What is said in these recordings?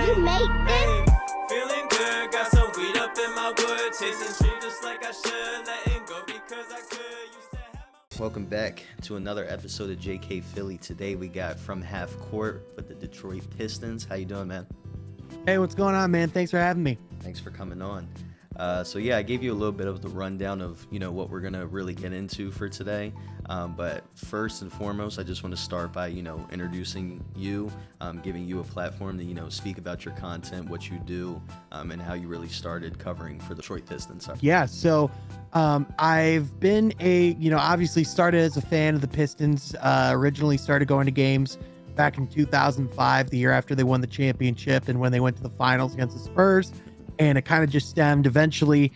You made this? Feeling good, got some weed up in my wood, chasing dreams just like I should, letting go because I could. Used to have my... Welcome back to another episode of JK Philly. Today we got From Half Court with the Detroit Pistons. How you doing, man? Hey, what's going on, man? Thanks for having me. Thanks for coming on. So I gave you a little bit of the rundown of, what we're going to really get into for today. But first and foremost, I just want to start by, introducing you, giving you a platform to, speak about your content, what you do, and how you really started covering for the Detroit Pistons. Yeah, so I've been obviously started as a fan of the Pistons, originally started going to games back in 2005, the year after they won the championship and when they went to the finals against the Spurs. And it kind of just stemmed eventually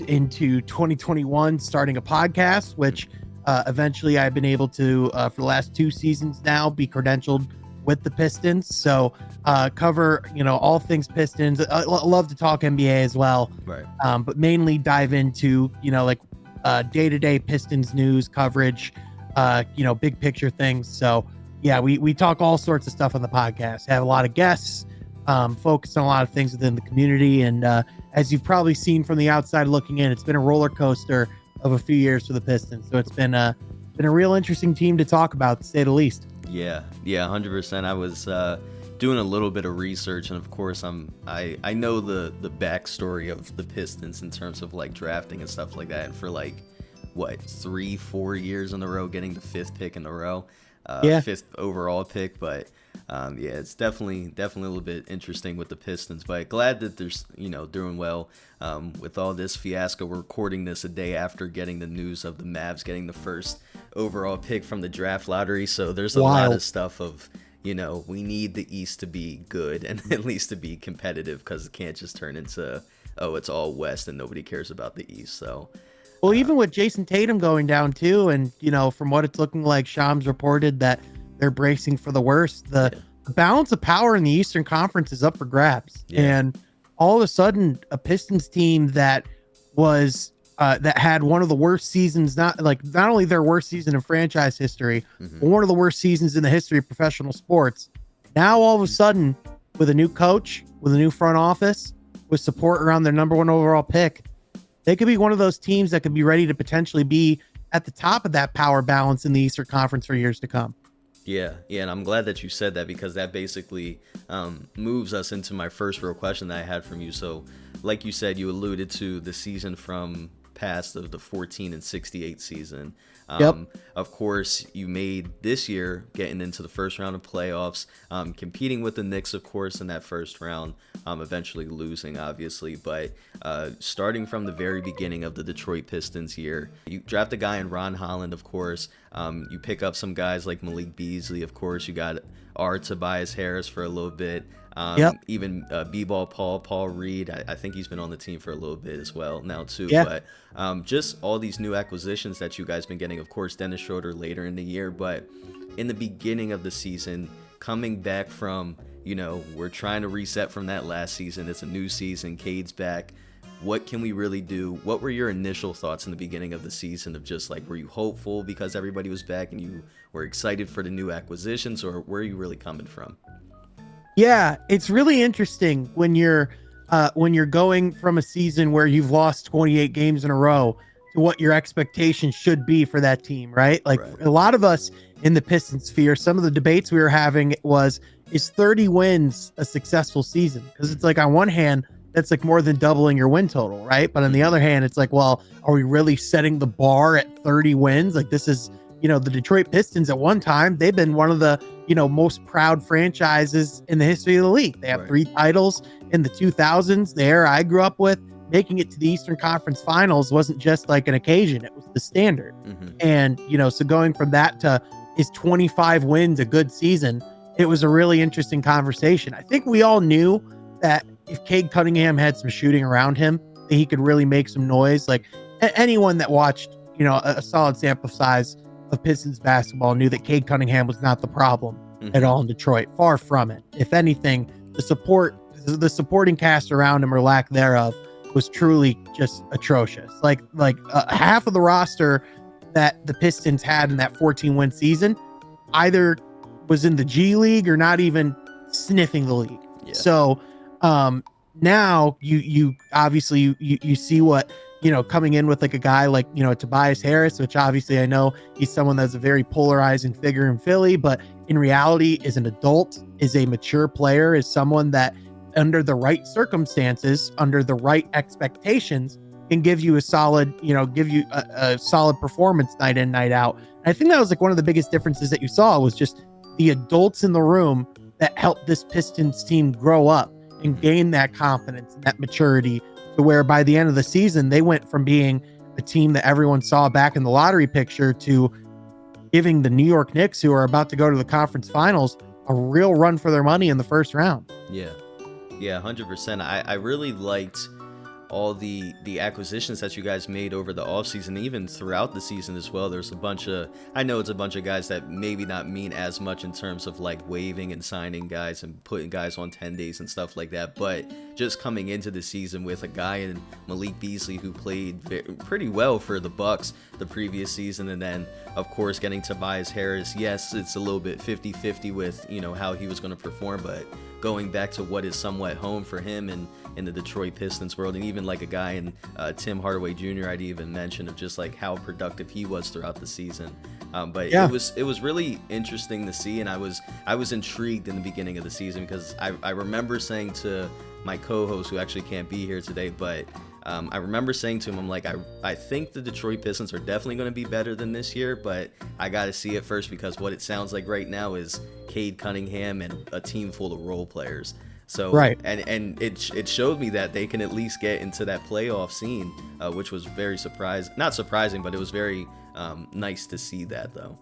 into 2021, starting a podcast, which eventually I've been able to, for the last 2 seasons now, be credentialed with the Pistons. So cover, all things Pistons. I love to talk NBA as well, Right. But mainly dive into, day-to-day Pistons news coverage, big picture things. So yeah, we talk all sorts of stuff on the podcast, have a lot of guests, focus on a lot of things within the community. And as you've probably seen from the outside looking in, it's been a roller coaster of a few years for the Pistons. So it's been a real interesting team to talk about, to say the least. Yeah, 100%. I was doing a little bit of research, and of course I know the backstory of the Pistons in terms of like drafting and stuff like that. And for 3-4 years in a row, getting the 5th pick in a row, 5th overall pick. But it's definitely a little bit interesting with the Pistons, but glad that they're doing well with all this fiasco. We're recording this a day after getting the news of the Mavs getting the 1st overall pick from the draft lottery. So there's a lot of stuff of we need the East to be good and at least to be competitive, because it can't just turn into it's all West and nobody cares about the East. So well, even with Jason Tatum going down too, and from what it's looking like, Shams reported that they're bracing for the worst. The balance of power in the Eastern Conference is up for grabs. Yeah. And all of a sudden, a Pistons team that was that had one of the worst seasons, not only their worst season in franchise history, but one of the worst seasons in the history of professional sports. Now, all of a sudden, with a new coach, with a new front office, with support around their number 1 overall pick, they could be one of those teams that could be ready to potentially be at the top of that power balance in the Eastern Conference for years to come. Yeah, and I'm glad that you said that, because that basically moves us into my first real question that I had from you. So, like you said, you alluded to the season from past of the 14 and 68 season. Of course, you made this year getting into the first round of playoffs, competing with the Knicks, of course, in that first round, eventually losing, obviously. But starting from the very beginning of the Detroit Pistons year, you draft a guy in Ron Holland, of course. You pick up some guys like Malik Beasley, of course. You got Tobias Harris for a little bit. Even B-Ball Paul Reed. I think he's been on the team for a little bit as well now too. But just all these new acquisitions that you guys been getting. Of course, Dennis Schroeder later in the year, but in the beginning of the season, coming back from we're trying to reset from that last season. It's a new season. Cade's back. What can we really do? What were your initial thoughts in the beginning of the season of just were you hopeful because everybody was back and you were excited for the new acquisitions, or where are you really coming from? Yeah, it's really interesting when you're going from a season where you've lost 28 games in a row to what your expectations should be for that team, right? A lot of us in the Pistons sphere, some of the debates we were having was, is 30 wins a successful season? Because it's on one hand, that's more than doubling your win total, right? But on the other hand, it's well, are we really setting the bar at 30 wins? This is, the Detroit Pistons at one time, they've been one of the, most proud franchises in the history of the league. They have 3 titles in the 2000s. The era I grew up with, making it to the Eastern Conference Finals wasn't just an occasion. It was the standard. And, so going from that to, is 25 wins a good season? It was a really interesting conversation. I think we all knew that if Cade Cunningham had some shooting around him, that he could really make some noise. Anyone that watched, a solid sample size of Pistons basketball knew that Cade Cunningham was not the problem at all in Detroit. Far from it. If anything, the supporting cast around him, or lack thereof, was truly just atrocious. Half of the roster that the Pistons had in that 14-win season either was in the G League or not even sniffing the league. So now you obviously you see what, coming in with like a guy like, Tobias Harris, which obviously I know he's someone that's a very polarizing figure in Philly, but in reality is an adult, is a mature player, is someone that under the right circumstances, under the right expectations, can give you a solid, give you a solid performance night in, night out. And I think that was like one of the biggest differences that you saw was just the adults in the room that helped this Pistons team grow up and gain that confidence and that maturity to where by the end of the season, they went from being a team that everyone saw back in the lottery picture to giving the New York Knicks, who are about to go to the conference finals, a real run for their money in the first round. Yeah. Yeah, 100%. I really liked all the acquisitions that you guys made over the offseason, even throughout the season as well. There's a bunch of, I know it's a bunch of guys that maybe not mean as much in terms of like waiving and signing guys and putting guys on 10 days and stuff like that, but just coming into the season with a guy in Malik Beasley who played pretty well for the Bucks the previous season, and then of course getting Tobias Harris. Yes, it's a little bit 50-50 with how he was going to perform, but going back to what is somewhat home for him and in the Detroit Pistons world, and even like a guy in Tim Hardaway Jr. I'd even mention of just like how productive he was throughout the season. But yeah, it was really interesting to see, and I was intrigued in the beginning of the season because I remember saying to my co-host, who actually can't be here today, but I remember saying to him, I'm like, I think the Detroit Pistons are definitely going to be better than this year, but I got to see it first because what it sounds like right now is Cade Cunningham and a team full of role players. So right, and it showed me that they can at least get into that playoff scene, which was very not surprising, but it was very nice to see that though.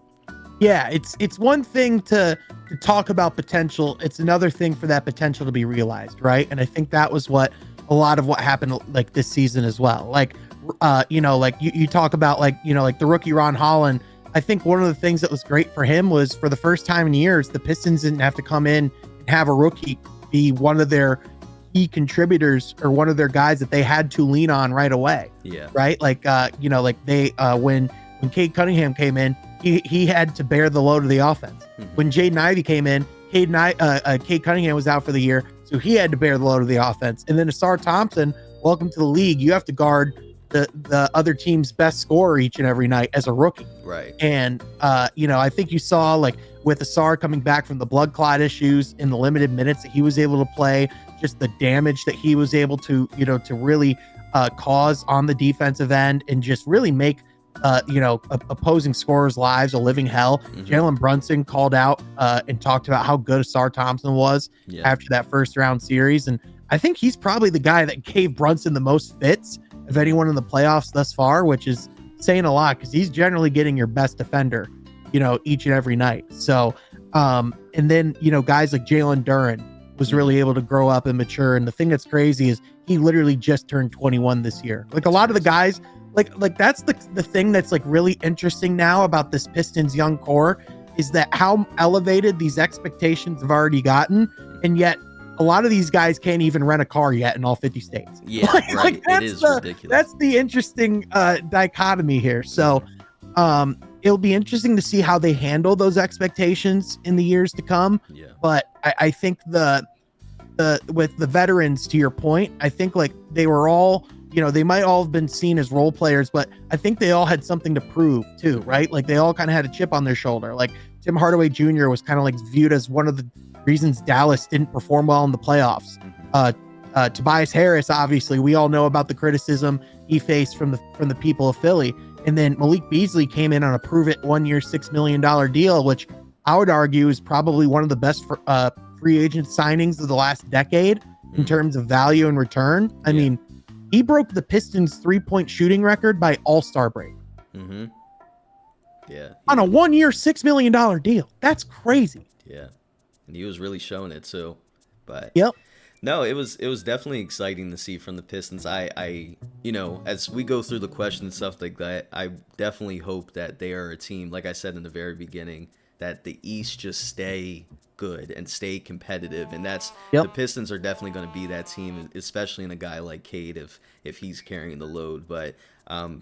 Yeah, it's one thing to talk about potential. It's another thing for that potential to be realized, right? And I think that was what a lot of what happened like this season as well. Like, like you talk about like, like the rookie Ron Holland. I think one of the things that was great for him was for the first time in years, the Pistons didn't have to come in and have a rookie be one of their key contributors or one of their guys that they had to lean on right away. Yeah. Right. Like, like they, when Cade Cunningham came in, he had to bear the load of the offense. Mm-hmm. When Jaden Ivey came in, Cade Cunningham was out for the year, so he had to bear the load of the offense. And then Asar Thompson, welcome to the league. You have to guard the other team's best scorer each and every night as a rookie. Right. And, I think you saw like with Asar coming back from the blood clot issues in the limited minutes that he was able to play, just the damage that he was able to, to really cause on the defensive end and just really make, opposing scorers' lives a living hell. Mm-hmm. Jalen Brunson called out and talked about how good Asar Thompson was after that first round series. And I think he's probably the guy that gave Brunson the most fits of anyone in the playoffs thus far, which is saying a lot because he's generally getting your best defender, each and every night. So, and then, guys like Jalen Duren was really able to grow up and mature. And the thing that's crazy is he literally just turned 21 this year. Like a lot of the guys, like that's the thing that's like really interesting now about this Pistons young core is that how elevated these expectations have already gotten. And yet a lot of these guys can't even rent a car yet in all 50 states. Yeah, right. It is ridiculous. That's the interesting dichotomy here. So it'll be interesting to see how they handle those expectations in the years to come. Yeah. But I think with the veterans, to your point, I think like they were all, they might all have been seen as role players, but I think they all had something to prove too, right? Like they all kind of had a chip on their shoulder. Like Tim Hardaway Jr. was kind of like viewed as one of the reasons Dallas didn't perform well in the playoffs. Tobias Harris, obviously, we all know about the criticism he faced from the people of Philly. And then Malik Beasley came in on a prove-it 1 year, $6 million deal, which I would argue is probably one of the best free agent signings of the last decade in terms of value and return. I mean, he broke the Pistons 3-point shooting record by All-Star break. Mm-hmm. Yeah. On a 1 year, $6 million deal. That's crazy. Yeah. And he was really showing it too. But yep. No, it was definitely exciting to see from the Pistons. I as we go through the questions and stuff like that, I definitely hope that they are a team, like I said in the very beginning, that the East just stay good and stay competitive, and that's the Pistons are definitely going to be that team, especially in a guy like Cade if he's carrying the load. But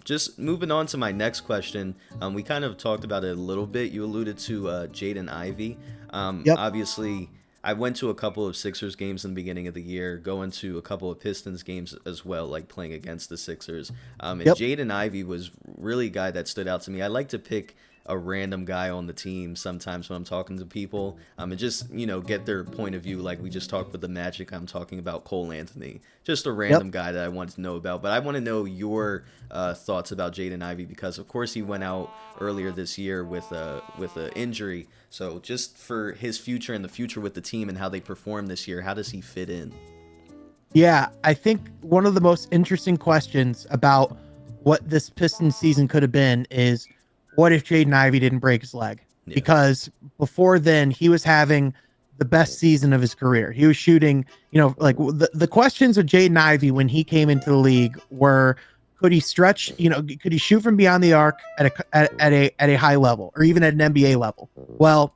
just moving on to my next question, we kind of talked about it a little bit. You alluded to Jaden Ivey. Obviously, I went to a couple of Sixers games in the beginning of the year, going to a couple of Pistons games as well, like playing against the Sixers. And Jaden Ivey was really a guy that stood out to me. I like to pick a random guy on the team sometimes when I'm talking to people, and just, get their point of view. Like we just talked with the Magic, I'm talking about Cole Anthony, just a random guy that I wanted to know about. But I want to know your thoughts about Jaden Ivey, because of course he went out earlier this year with an injury. So just for his future and the future with the team and how they perform this year, how does he fit in? Yeah, I think one of the most interesting questions about what this Pistons season could have been is, what if Jaden Ivey didn't break his leg? Yeah. Because before then, he was having the best season of his career. He was shooting, like the questions with Jaden Ivey when he came into the league were, could he stretch, could he shoot from beyond the arc at a high level, or even at an NBA level? Well,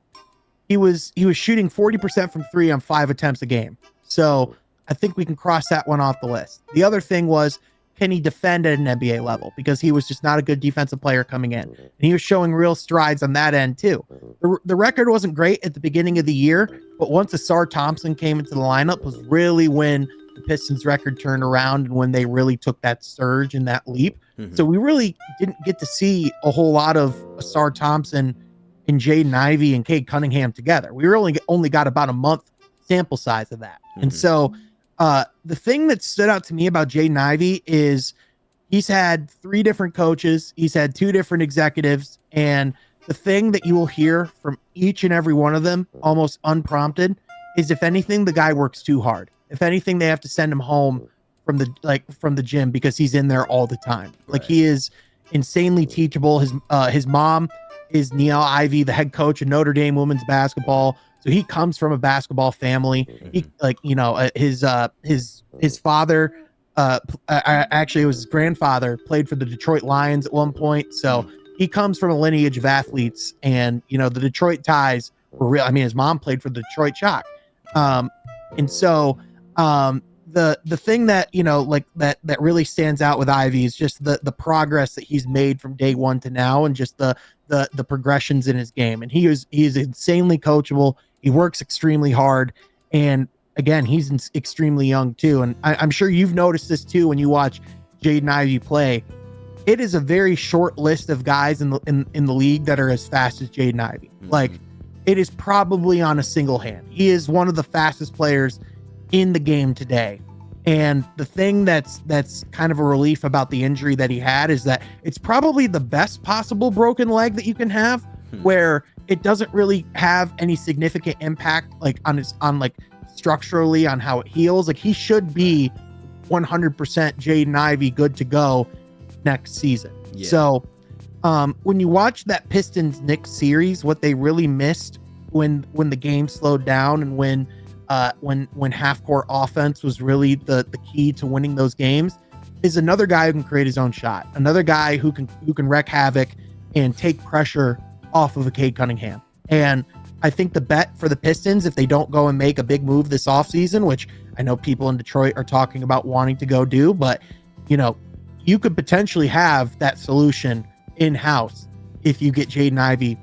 he was shooting 40% from three on 5 attempts a game. So I think we can cross that one off the list. The other thing was, can he defend at an NBA level? Because he was just not a good defensive player coming in. And he was showing real strides on that end too. The record wasn't great at the beginning of the year, but once Asar Thompson came into the lineup was really when the Pistons record turned around and when they really took that surge and that leap. So we really didn't get to see a whole lot of Asar Thompson and Jaden Ivey and Cade Cunningham together. We really only got about a month sample size of that. And so the thing that stood out to me about Jaden Ivey is he's had 3 different coaches. He's had 2 different executives. And the thing that you will hear from each and every one of them, almost unprompted, is if anything, the guy works too hard. If anything, they have to send him home from the gym because he's in there all the time. Like he is insanely teachable. His mom is Niele Ivey, the head coach of Notre Dame women's basketball. So he comes from a basketball family. He his father, actually it was his grandfather, played for the Detroit Lions at one point. So he comes from a lineage of athletes, and the Detroit ties were real. I mean, his mom played for the Detroit Shock. And so the thing that that really stands out with Ivey is just the progress that he's made from day one to now, and just the progressions in his game. And he is insanely coachable. He works extremely hard, and again, he's extremely young too. And I'm sure you've noticed this too when you watch Jaden Ivey play. It is a very short list of guys in the league that are as fast as Jaden Ivey. Like, it is probably on a single hand. He is one of the fastest players in the game today. And the thing that's kind of a relief about the injury that he had is that it's probably the best possible broken leg that you can have, where it doesn't really have any significant impact on structurally on how it heals. Like, he should be 100% Jaden Ivey good to go next season. Yeah. So when you watch that Pistons Knicks series, what they really missed when the game slowed down, and when half court offense was really the key to winning those games, is another guy who can create his own shot, another guy who can wreak havoc and take pressure off of a Cade Cunningham. And I think the bet for the Pistons, if they don't go and make a big move this offseason, which I know people in Detroit are talking about wanting to go do, but you could potentially have that solution in-house if you get Jaden Ivey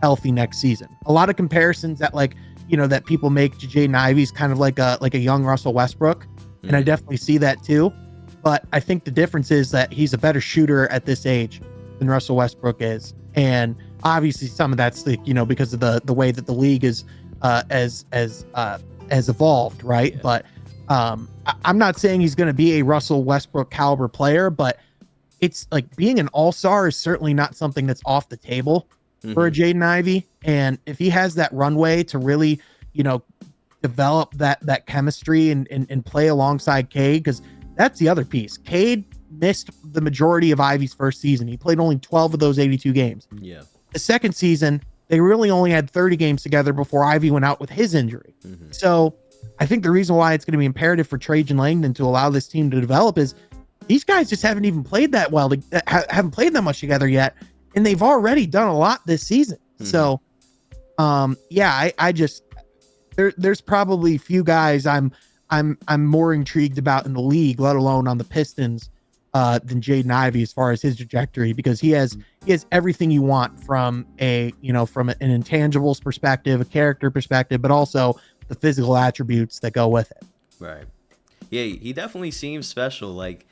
healthy next season. A lot of comparisons that that people make to Jaden Ivey is kind of like a young Russell Westbrook. And I definitely see that too. But I think the difference is that he's a better shooter at this age than Russell Westbrook is. And obviously some of that's because of the way that the league is has evolved, right? But I'm not saying he's going to be a Russell Westbrook caliber player, but it's like being an all-star is certainly not something that's off the table for a Jaden Ivey. And if he has that runway to really, develop that chemistry and play alongside Cade, because that's the other piece. Cade missed the majority of Ivey's first season. He played only 12 of those 82 games. Yeah. The second season, they really only had 30 games together before Ivey went out with his injury. So I think the reason why it's going to be imperative for Trajan Langdon to allow this team to develop is these guys just haven't even played that well, haven't played that much together yet, and they've already done a lot this season. So, I just there's probably few guys I'm more intrigued about in the league, let alone on the Pistons, than Jaden Ivey as far as his trajectory, because he has everything you want from from an intangibles perspective, a character perspective, but also the physical attributes that go with it. Right. Yeah, he definitely seems special. Like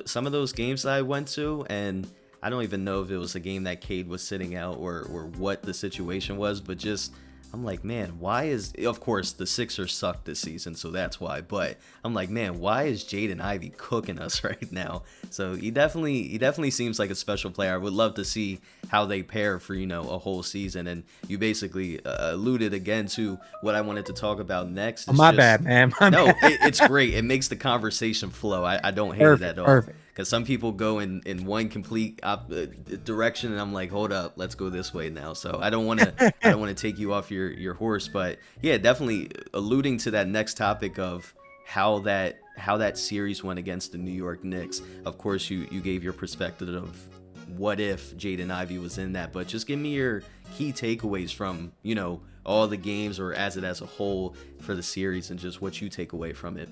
some of those games that I went to, and I don't even know if it was a game that Cade was sitting out or what the situation was, but just I'm like, man, why is, of course the Sixers suck this season, so that's why. But I'm like, man, why is Jaden Ivey cooking us right now? So he definitely seems like a special player. I would love to see how they pair for a whole season. And you basically alluded again to what I wanted to talk about next. My bad, man. It's great. It makes the conversation flow. I don't hate it at all. Perfect. Because some people go in one complete direction, and I'm like, hold up, let's go this way now. So I don't want to take you off your horse, but yeah, definitely alluding to that next topic of how that series went against the New York Knicks. Of course, you gave your perspective of what if Jaden Ivey was in that, but just give me your key takeaways from all the games or as a whole for the series, and just what you take away from it.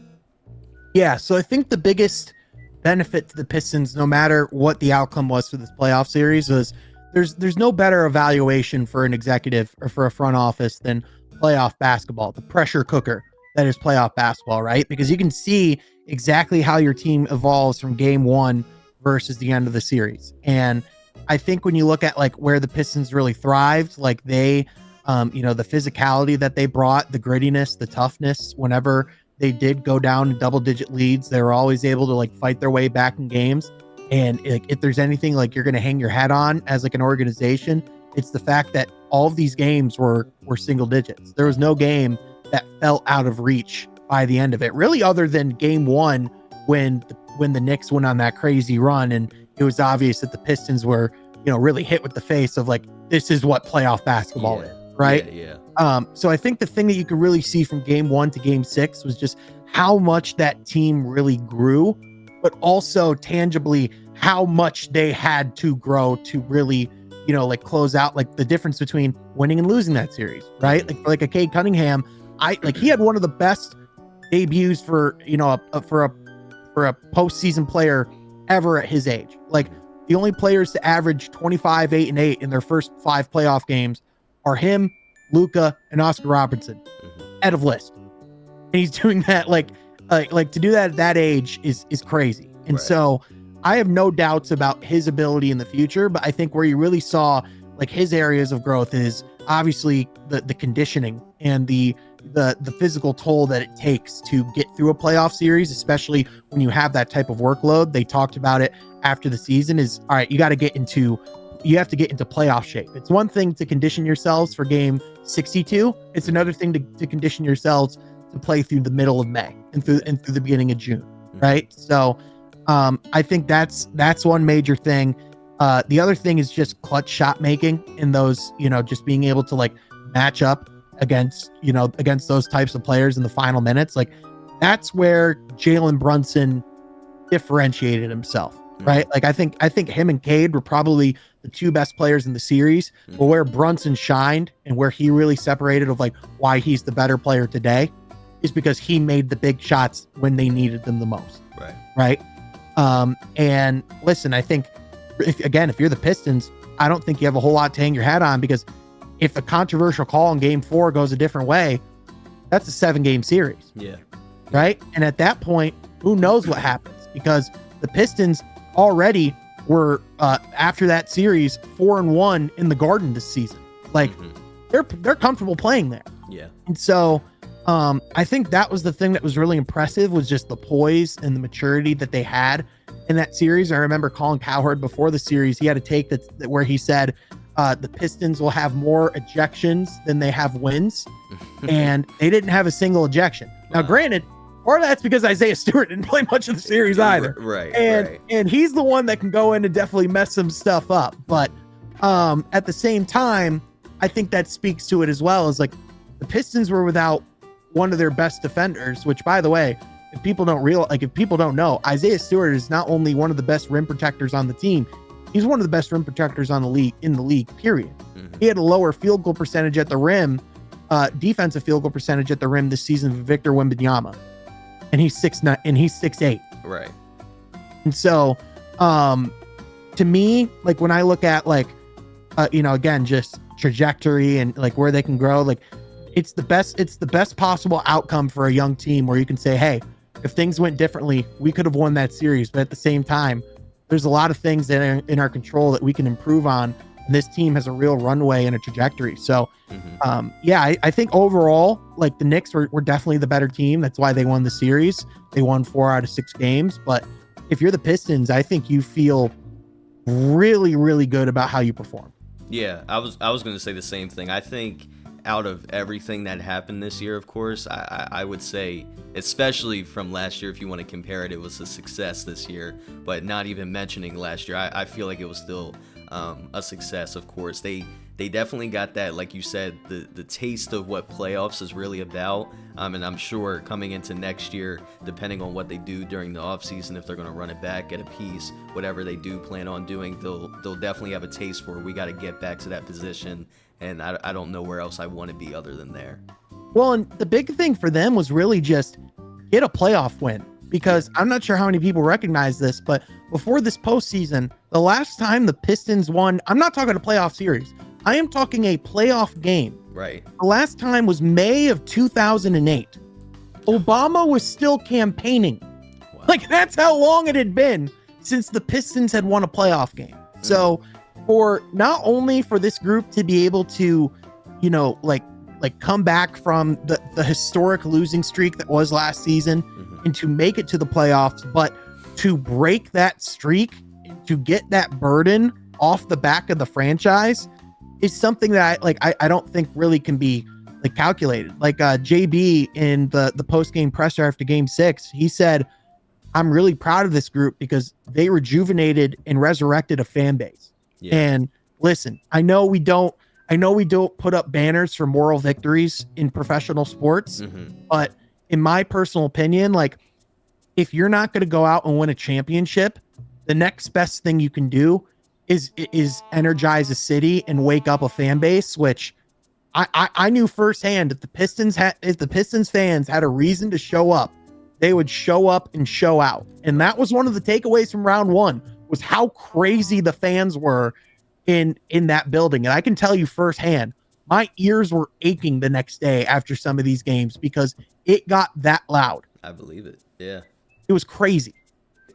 Yeah, so I think the biggest benefit to the Pistons, no matter what the outcome was for this playoff series, was there's no better evaluation for an executive or for a front office than playoff basketball, the pressure cooker that is playoff basketball, right? Because you can see exactly how your team evolves from game one versus the end of the series. And I think when you look at like where the Pistons really thrived, like they, the physicality that they brought, the grittiness, the toughness, whenever they did go down in double-digit leads, they were always able to like fight their way back in games. And like, if there's anything like you're going to hang your hat on as like an organization, it's the fact that all of these games were single digits. There was no game that felt out of reach by the end of it, really, other than game one when the Knicks went on that crazy run, and it was obvious that the Pistons were really hit with the face of like, this is what playoff basketball is, right? Yeah. So I think the thing that you could really see from game one to game six was just how much that team really grew, but also tangibly how much they had to grow to really, like close out, like the difference between winning and losing that series, right? Like a Cade Cunningham, he had one of the best debuts for a postseason player ever at his age. Like the only players to average 25, 8, and 8 in their first 5 playoff games are him, Luka, and Oscar Robertson. Head of list. And he's doing that like to do that at that age is crazy. And so I have no doubts about his ability in the future, but I think where you really saw like his areas of growth is obviously the conditioning and the physical toll that it takes to get through a playoff series, especially when you have that type of workload. They talked about it after the season is, all right, you have to get into playoff shape. It's one thing to condition yourselves for game 62. It's another thing to condition yourselves to play through the middle of May and through the beginning of June. Right. So I think that's one major thing. The other thing is just clutch shot making in those, just being able to like match up against those types of players in the final minutes. Like that's where Jalen Brunson differentiated himself, right? Like I think him and Cade were probably the two best players in the series, but where Brunson shined and where he really separated of like why he's the better player today is because he made the big shots when they needed them the most. Right. And listen, I think if you're the Pistons, I don't think you have a whole lot to hang your hat on, because if a controversial call in game 4 goes a different way, that's a 7-game series. Yeah. Right. And at that point, who knows what happens, because the Pistons already were after that series 4-1 in the Garden this season. Like they're comfortable playing there. Yeah. And so I think that was the thing that was really impressive, was just the poise and the maturity that they had in that series. I remember Colin Cowherd before the series, he had a take that where he said the Pistons will have more ejections than they have wins, and they didn't have a single ejection. Now, granted, part of that's because Isaiah Stewart didn't play much of the series either. Right. And he's the one that can go in and definitely mess some stuff up. But at the same time, I think that speaks to it as well, as like the Pistons were without one of their best defenders, which, by the way, if people don't know, Isaiah Stewart is not only one of the best rim protectors on the team, he's one of the best rim protectors in the league, period. He had a lower field goal percentage at the rim, defensive field goal percentage at the rim this season of Victor Wembanyama. And he's 6'9", and he's 6'8". Right. And so, to me, like when I look at like, again, just trajectory and like where they can grow, like it's the best possible outcome for a young team where you can say, hey, if things went differently, we could have won that series. But at the same time, there's a lot of things that are in our control that we can improve on. And this team has a real runway and a trajectory. So, I think overall, like the Knicks were definitely the better team. That's why they won the series. They won 4 out of 6 games. But if you're the Pistons, I think you feel really, really good about how you perform. Yeah, I was going to say the same thing. I think out of everything that happened this year, of course, I would say, especially from last year, if you want to compare it, it was a success this year. But not even mentioning last year, I feel like it was still a success. Of course, they definitely got that, like you said, the taste of what playoffs is really about. And I'm sure coming into next year, depending on what they do during the offseason, if they're going to run it back, get a piece, whatever they do plan on doing, they'll definitely have a taste for, we got to get back to that position. And I don't know where else I want to be other than there. Well, and the big thing for them was really just get a playoff win, because I'm not sure how many people recognize this, but before this postseason, the last time the Pistons won, I'm not talking a playoff series, I am talking a playoff game. Right. The last time was May of 2008. Obama was still campaigning. Wow. Like, that's how long it had been since the Pistons had won a playoff game. So for not only for this group to be able to, like come back from the historic losing streak that was last season and to make it to the playoffs, but to break that streak and to get that burden off the back of the franchise is something that I don't think really can be like calculated. Like JB in the post-game presser after game 6, he said, I'm really proud of this group because they rejuvenated and resurrected a fan base. Yeah. And listen, I know we don't put up banners for moral victories in professional sports, but in my personal opinion, like, if you're not going to go out and win a championship, the next best thing you can do is energize a city and wake up a fan base, which I knew firsthand if the Pistons fans had a reason to show up, they would show up and show out. And that was one of the takeaways from round 1, was how crazy the fans were in that building. And I can tell you firsthand, my ears were aching the next day after some of these games because it got that loud. I believe it. Yeah. It was crazy.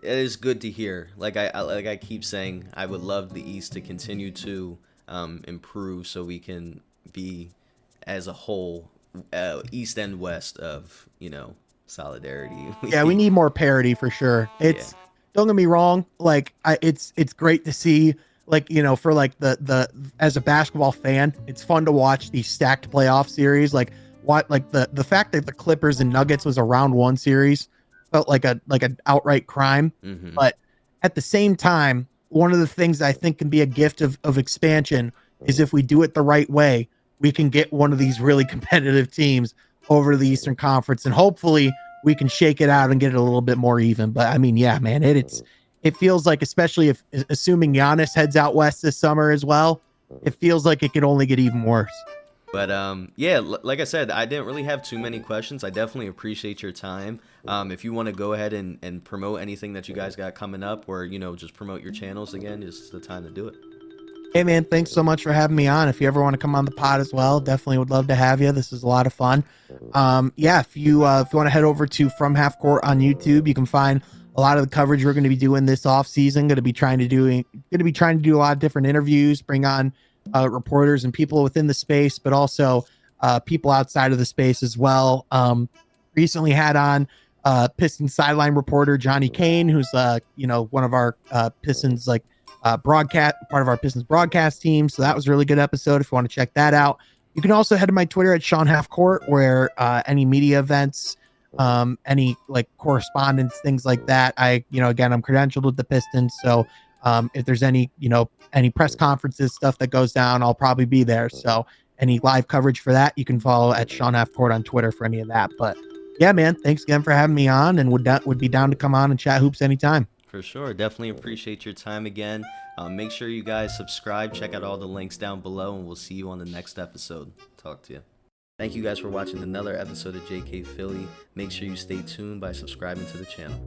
It is good to hear. Like I keep saying, I would love the East to continue to improve so we can be, as a whole, East and West of, solidarity. Yeah, we need more parity for sure. Don't get me wrong, like it's great to see, like, for like the as a basketball fan, it's fun to watch these stacked playoff series. Like the fact that the Clippers and Nuggets was a round 1 series felt like an outright crime. But at the same time, one of the things I think can be a gift of expansion is if we do it the right way, we can get one of these really competitive teams over to the Eastern Conference, and hopefully we can shake it out and get it a little bit more even. But I mean, yeah, man, it feels like, especially if assuming Giannis heads out west this summer as well, it feels like it could only get even worse. But like I said, I didn't really have too many questions. I definitely appreciate your time. If you want to go ahead and promote anything that you guys got coming up, or just promote your channels again, it's the time to do it. Hey man, thanks so much for having me on. If you ever want to come on the pod as well, definitely would love to have you. This is a lot of fun. If you want to head over to From Half Court on YouTube, you can find a lot of the coverage we're going to be doing this off season. Going to be trying to do a lot of different interviews, bring on reporters and people within the space, but also people outside of the space as well. Recently had on Pistons sideline reporter Johnny Kane, who's one of our Pistons part of our Pistons broadcast team. So that was a really good episode. If you want to check that out, you can also head to my Twitter at Sean Half Court, where any media events, any like correspondence, things like that, again, I'm credentialed with the Pistons, so if there's any press conferences, stuff that goes down, I'll probably be there. So any live coverage for that, you can follow at Sean Half Court on Twitter for any of that. But yeah, man, thanks again for having me on, and would be down to come on and chat hoops anytime. For sure. Definitely appreciate your time again. Make sure you guys subscribe, check out all the links down below, and we'll see you on the next episode. Talk to you. Thank you guys for watching another episode of JK Philly. Make sure you stay tuned by subscribing to the channel.